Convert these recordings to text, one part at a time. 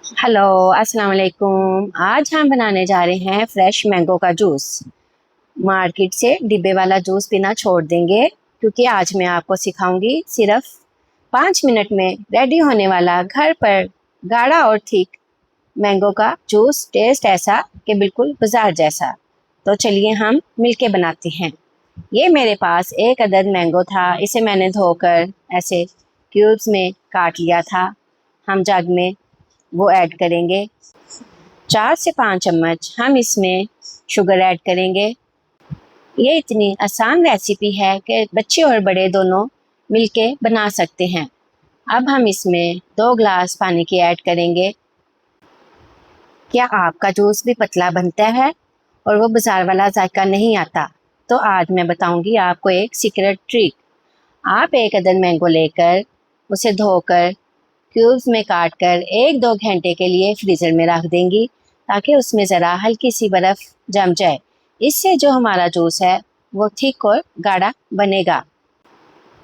Hello, अस्सलाम वालेकुम। आज हम बनाने जा रहे हैं फ्रेश मैंगो का जूस। मार्केट से डिब्बे वाला जूस पीना छोड़ देंगे, क्योंकि आज मैं आपको सिखाऊंगी सिर्फ 5 मिनट में रेडी होने वाला घर पर गाढ़ा और थिक मैंगो का जूस। टेस्ट ऐसा कि बिल्कुल बाजार जैसा। तो चलिए हम मिलके बनाते हैं। ये मेरे पास एक अदद मैंगो था, इसे मैंने धोकर ऐसे क्यूब्स में काट लिया था। हम जग में वो ऐड करेंगे। 4 से 5 चम्मच हम इसमें शुगर ऐड करेंगे। ये इतनी आसान रेसिपी है कि बच्चे और बड़े दोनों मिलके बना सकते हैं। अब हम इसमें 2 ग्लास पानी की ऐड करेंगे। क्या आपका जूस भी पतला बनता है और वो बाजार वाला जायका नहीं आता? तो आज मैं बताऊंगी आपको एक सीक्रेट ट्रिक। आप एक अदद मैंगो लेकर उसे धोकर क्यूब्स में काट कर 1-2 घंटे के लिए फ्रीज़र में रख देंगी, ताकि उसमें ज़रा हल्की सी बर्फ़ जम जाए। इससे जो हमारा जूस है वो थिक और गाढ़ा बनेगा।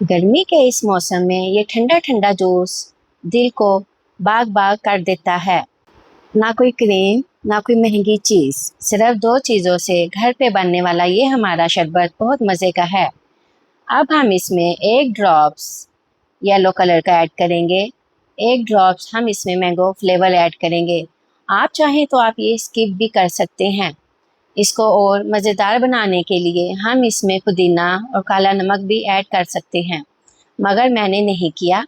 गर्मी के इस मौसम में ये ठंडा ठंडा जूस दिल को बाग बाग कर देता है। ना कोई क्रीम, ना कोई महंगी चीज़, सिर्फ 2 चीज़ों से घर पे बनने वाला ये हमारा शरबत बहुत मज़े का है। अब हम इसमें 1 ड्रॉप्स येलो कलर का ऐड करेंगे। 1 ड्रॉप्स हम इसमें मैंगो फ्लेवर ऐड करेंगे। आप चाहें तो आप ये स्किप भी कर सकते हैं। इसको और मज़ेदार बनाने के लिए हम इसमें पुदीना और काला नमक भी ऐड कर सकते हैं, मगर मैंने नहीं किया।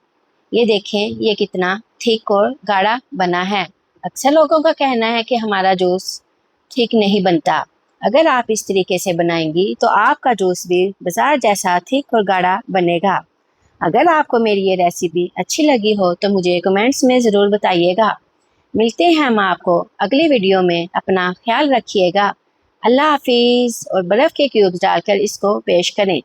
ये देखें, ये कितना थिक और गाढ़ा बना है। अक्सर लोगों का कहना है कि हमारा जूस ठीक नहीं बनता। अगर आप इस तरीके से बनाएंगी तो आपका जूस भी बाजार जैसा थिक और गाढ़ा बनेगा। अगर आपको मेरी ये रेसिपी अच्छी लगी हो तो मुझे कमेंट्स में ज़रूर बताइएगा। मिलते हैं हम आपको अगली वीडियो में। अपना ख्याल रखिएगा। अल्लाह हाफिज़। और बर्फ़ के क्यूब्स डालकर इसको पेश करें।